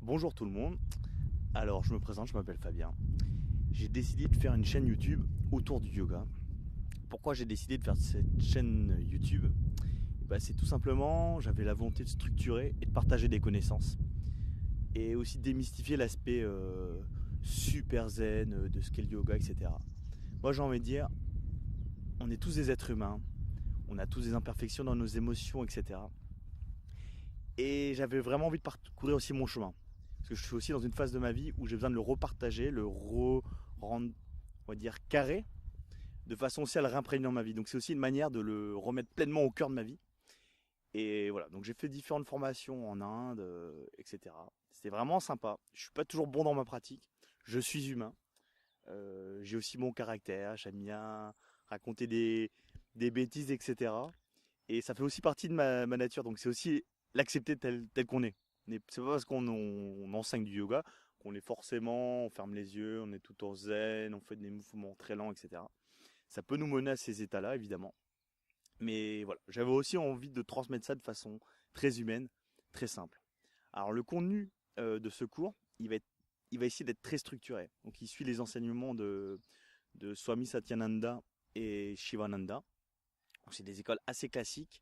Bonjour tout le monde, alors je me présente, je m'appelle Fabien. J'ai décidé de faire une chaîne YouTube autour du yoga. Pourquoi j'ai décidé de faire cette chaîne YouTube? C'est tout simplement, j'avais la volonté de structurer et de partager des connaissances. Et aussi démystifier l'aspect super zen de ce qu'est le yoga, etc. Moi j'ai envie de dire, on est tous des êtres humains, on a tous des imperfections dans nos émotions, etc. Et j'avais vraiment envie de parcourir aussi mon chemin. Parce que je suis aussi dans une phase de ma vie où j'ai besoin de le repartager, rendre, on va dire, carré, de façon aussi à le réimprégner dans ma vie. Donc c'est aussi une manière de le remettre pleinement au cœur de ma vie. Et voilà, donc j'ai fait différentes formations en Inde, etc. C'était vraiment sympa. Je suis pas toujours bon dans ma pratique. Je suis humain. J'ai aussi mon caractère. J'aime bien raconter des bêtises, etc. Et ça fait aussi partie de ma nature. Donc c'est aussi l'accepter tel qu'on est. C'est pas parce qu'on enseigne du yoga qu'on est forcément, on ferme les yeux, on est tout en zen, on fait des mouvements très lents, etc. Ça peut nous mener à ces états-là, évidemment. Mais voilà, j'avais aussi envie de transmettre ça de façon très humaine, très simple. Alors le contenu de ce cours, il va essayer d'être très structuré. Donc il suit les enseignements de Swami Satyananda et Shivananda. C'est des écoles assez classiques.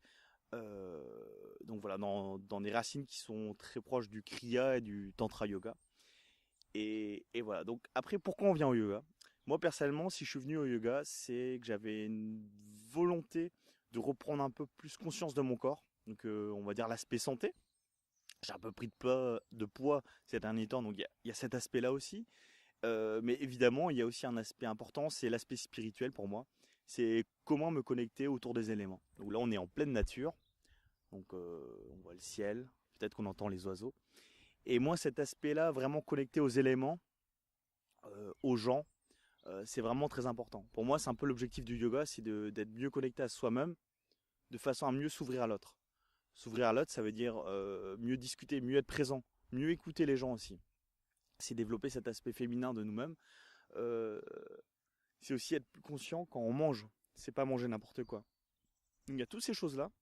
Donc voilà, dans des racines qui sont très proches du Kriya et du Tantra Yoga. Et voilà, donc après, pourquoi on vient au yoga? Moi, personnellement, si je suis venu au yoga, c'est que j'avais une volonté de reprendre un peu plus conscience de mon corps. Donc on va dire l'aspect santé. J'ai un peu pris de poids ces derniers temps, donc il y a cet aspect-là aussi. Mais évidemment, il y a aussi un aspect important, c'est l'aspect spirituel pour moi. C'est comment me connecter autour des éléments. Donc là, on est en pleine nature. Donc on voit le ciel, peut-être qu'on entend les oiseaux. Et moi, cet aspect-là, vraiment connecté aux éléments, aux gens, c'est vraiment très important. Pour moi, c'est un peu l'objectif du yoga, c'est d'être mieux connecté à soi-même, de façon à mieux s'ouvrir à l'autre. S'ouvrir à l'autre, ça veut dire mieux discuter, mieux être présent, mieux écouter les gens aussi. C'est développer cet aspect féminin de nous-mêmes. Euh, c'est aussi être plus conscient quand on mange. C'est pas manger n'importe quoi. Il y a toutes ces choses-là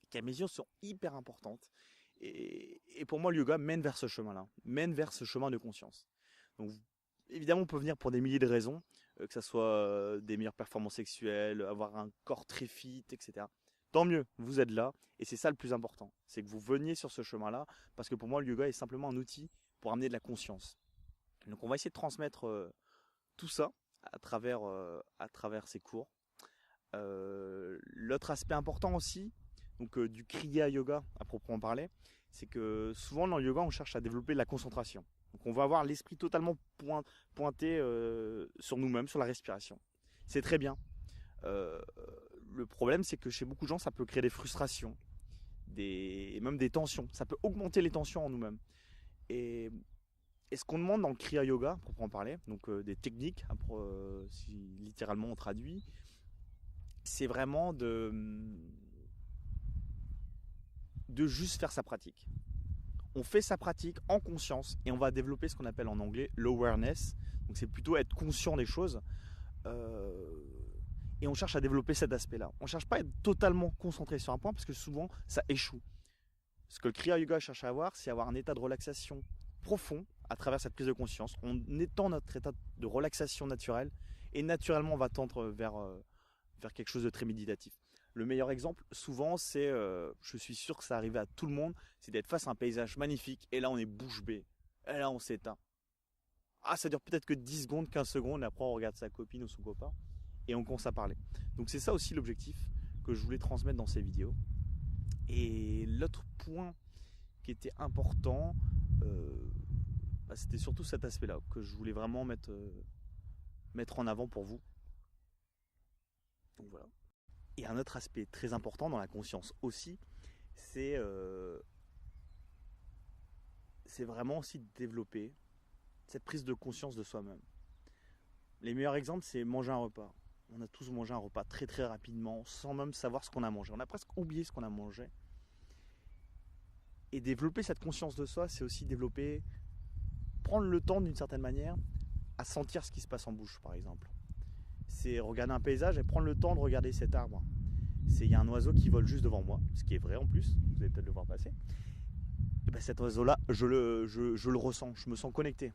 qui à mes yeux sont hyper importantes. Et pour moi, le yoga mène vers ce chemin-là, mène vers ce chemin de conscience. Donc, évidemment, on peut venir pour des milliers de raisons, que ce soit des meilleures performances sexuelles, avoir un corps très fit, etc. Tant mieux, vous êtes là, et c'est ça le plus important, c'est que vous veniez sur ce chemin-là, parce que pour moi, le yoga est simplement un outil pour amener de la conscience. Donc, on va essayer de transmettre tout ça à travers ces cours. L'autre aspect important aussi, donc du Kriya Yoga à proprement parler, c'est que souvent dans le yoga on cherche à développer la concentration. Donc on va avoir l'esprit totalement pointé sur nous-mêmes, sur la respiration. C'est très bien. Euh, le problème c'est que chez beaucoup de gens ça peut créer des frustrations, et même des tensions. Ça peut augmenter les tensions en nous-mêmes. Et ce qu'on demande dans le Kriya Yoga, à proprement parler, donc des techniques, si littéralement on traduit, c'est vraiment de juste faire sa pratique. On fait sa pratique en conscience et on va développer ce qu'on appelle en anglais l'awareness. Donc c'est plutôt être conscient des choses. Euh, et on cherche à développer cet aspect-là. On ne cherche pas à être totalement concentré sur un point parce que souvent ça échoue. Ce que le Kriya Yoga cherche à avoir, c'est avoir un état de relaxation profond à travers cette prise de conscience. On étend notre état de relaxation naturelle et naturellement on va tendre vers quelque chose de très méditatif. Le meilleur exemple, souvent, c'est, je suis sûr que ça arrive à tout le monde, c'est d'être face à un paysage magnifique et là on est bouche bée. Et là on s'éteint. Ah, ça dure peut-être que 10 secondes, 15 secondes, et après on regarde sa copine ou son copain et on commence à parler. Donc c'est ça aussi l'objectif que je voulais transmettre dans ces vidéos. Et l'autre point qui était important, c'était surtout cet aspect-là que je voulais vraiment mettre en avant pour vous. Donc voilà. Et un autre aspect très important dans la conscience aussi, c'est vraiment aussi de développer cette prise de conscience de soi-même. Les meilleurs exemples, c'est manger un repas. On a tous mangé un repas très très rapidement, sans même savoir ce qu'on a mangé. On a presque oublié ce qu'on a mangé. Et développer cette conscience de soi, c'est aussi prendre le temps d'une certaine manière à sentir ce qui se passe en bouche, par exemple. C'est regarder un paysage et prendre le temps de regarder cet arbre. Il y a un oiseau qui vole juste devant moi, ce qui est vrai en plus, vous allez peut-être le voir passer. et ben cet oiseau-là, je le ressens, je me sens connecté.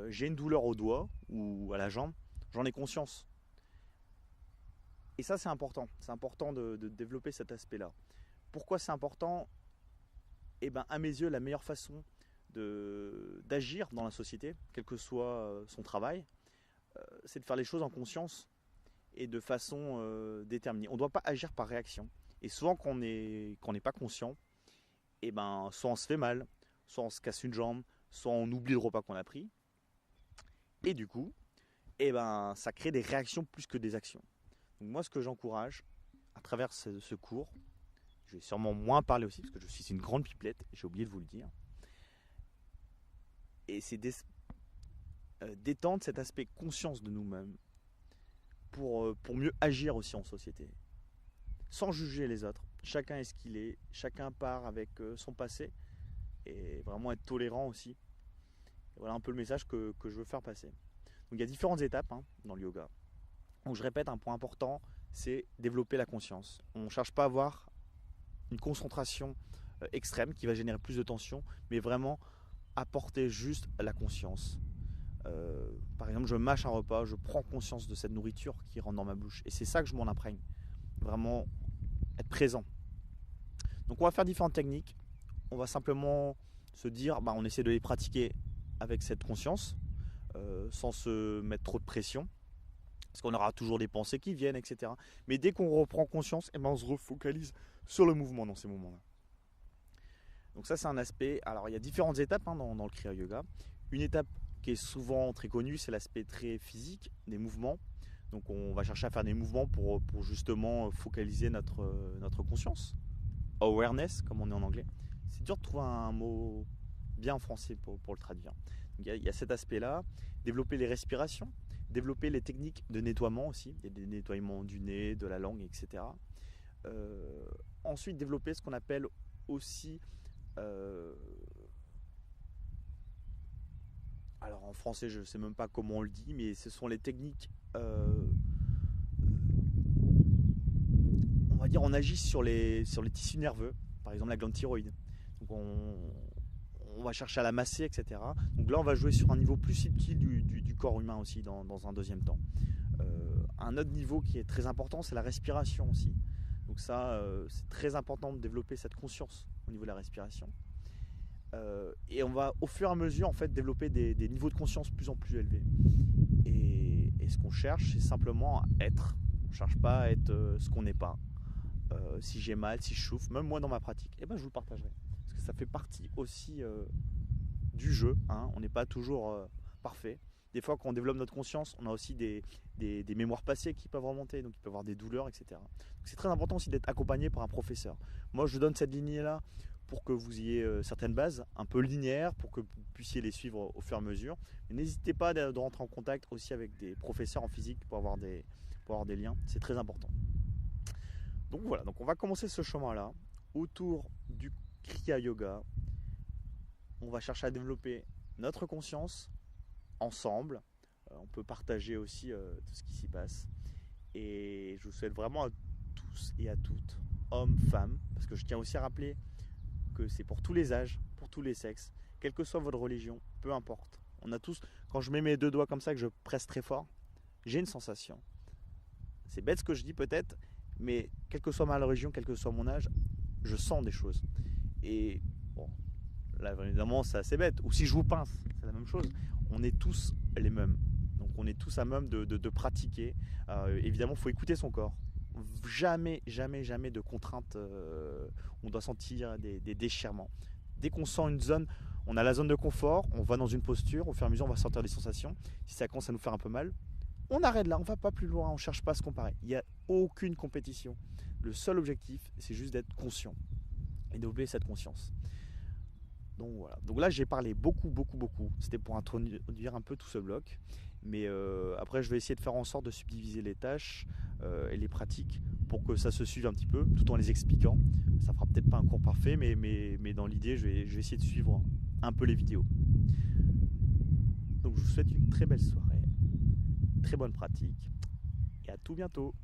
J'ai une douleur au doigt ou à la jambe, j'en ai conscience. Et ça, c'est important. C'est important de développer cet aspect-là. Pourquoi c'est important? Eh ben, à mes yeux, la meilleure façon d'agir dans la société, quel que soit son travail, c'est de faire les choses en conscience et de façon déterminée. On ne doit pas agir par réaction. Et souvent, quand on n'est pas conscient, eh ben, soit on se fait mal, soit on se casse une jambe, soit on oublie le repas qu'on a pris. Et du coup, eh ben, ça crée des réactions plus que des actions. Donc moi, ce que j'encourage à travers ce cours, je vais sûrement moins parler aussi, parce que je suis une grande pipelette, j'ai oublié de vous le dire, et c'est d'étendre cet aspect conscience de nous-mêmes pour mieux agir aussi en société, sans juger les autres. Chacun est ce qu'il est, chacun part avec son passé, et vraiment être tolérant aussi. Et voilà un peu le message que je veux faire passer. Donc il y a différentes étapes dans le yoga. Donc je répète, un point important, c'est développer la conscience. On ne cherche pas à avoir une concentration extrême qui va générer plus de tension, mais vraiment apporter juste la conscience. Par exemple, je mâche un repas, je prends conscience de cette nourriture qui rentre dans ma bouche. Et c'est ça que je m'en imprègne. Vraiment être présent. Donc on va faire différentes techniques. On va simplement se dire, on essaie de les pratiquer avec cette conscience, sans se mettre trop de pression. Parce qu'on aura toujours des pensées qui viennent, etc. Mais dès qu'on reprend conscience, on se refocalise sur le mouvement dans ces moments-là. Donc ça, c'est un aspect. Alors, il y a différentes étapes dans le Kriya Yoga. Une étape qui est souvent très connue, c'est l'aspect très physique des mouvements. Donc, on va chercher à faire des mouvements pour justement focaliser notre conscience. Awareness, comme on est en anglais. C'est dur de trouver un mot bien en français pour le traduire. Donc, il y a cet aspect-là. Développer les respirations. Développer les techniques de nettoiement aussi, des nettoiements du nez, de la langue, etc. Ensuite, développer ce qu'on appelle aussi, alors en français je ne sais même pas comment on le dit, mais ce sont les techniques, on va dire, on agit sur les tissus nerveux, par exemple la glande thyroïde. Donc on va chercher à la masser, etc. Donc là, on va jouer sur un niveau plus subtil du corps humain aussi dans un deuxième temps. Un autre niveau qui est très important, c'est la respiration aussi. Donc ça, c'est très important de développer cette conscience au niveau de la respiration. Et on va au fur et à mesure en fait développer des niveaux de conscience de plus en plus élevés. Et ce qu'on cherche, c'est simplement à être. On ne cherche pas à être ce qu'on n'est pas. Si j'ai mal, si je souffre, même moi dans ma pratique, je vous le partagerai. Parce que ça fait partie aussi du jeu. On n'est pas toujours parfait. Des fois, quand on développe notre conscience, on a aussi des mémoires passées qui peuvent remonter, donc il peut y avoir des douleurs, etc. Donc c'est très important aussi d'être accompagné par un professeur. Moi, je donne cette lignée-là pour que vous ayez certaines bases un peu linéaires, pour que vous puissiez les suivre au fur et à mesure. Mais n'hésitez pas de rentrer en contact aussi avec des professeurs en physique pour avoir des liens. C'est très important. Donc voilà, donc on va commencer ce chemin-là autour du Kriya Yoga. On va chercher à développer notre conscience ensemble. On peut partager aussi tout ce qui s'y passe. Et je vous souhaite vraiment à tous et à toutes, hommes, femmes, parce que je tiens aussi à rappeler que c'est pour tous les âges, pour tous les sexes, quelle que soit votre religion, peu importe. On a tous, quand je mets mes deux doigts comme ça, que je presse très fort, j'ai une sensation. C'est bête ce que je dis peut-être, mais quelle que soit ma religion, quel que soit mon âge, je sens des choses. Et bon, là évidemment c'est assez bête. Ou si je vous pince, c'est la même chose. On est tous les mêmes. Donc on est tous à même de pratiquer. Évidemment, il faut écouter son corps. Jamais de contrainte. On doit sentir des déchirements. Dès qu'on sent une zone, on a la zone de confort, on va dans une posture, au fur et à mesure on va sentir des sensations. Si ça commence à nous faire un peu mal, on arrête là, on ne va pas plus loin, on ne cherche pas à se comparer. Il n'y a aucune compétition. Le seul objectif, c'est juste d'être conscient et développer cette conscience. Donc voilà. Donc là, j'ai parlé beaucoup. C'était pour introduire un peu tout ce bloc. Mais après, je vais essayer de faire en sorte de subdiviser les tâches et les pratiques pour que ça se suive un petit peu, tout en les expliquant. Ça fera peut-être pas un cours parfait, mais dans l'idée, je vais essayer de suivre un peu les vidéos. Donc je vous souhaite une très belle soirée, très bonne pratique, et à tout bientôt.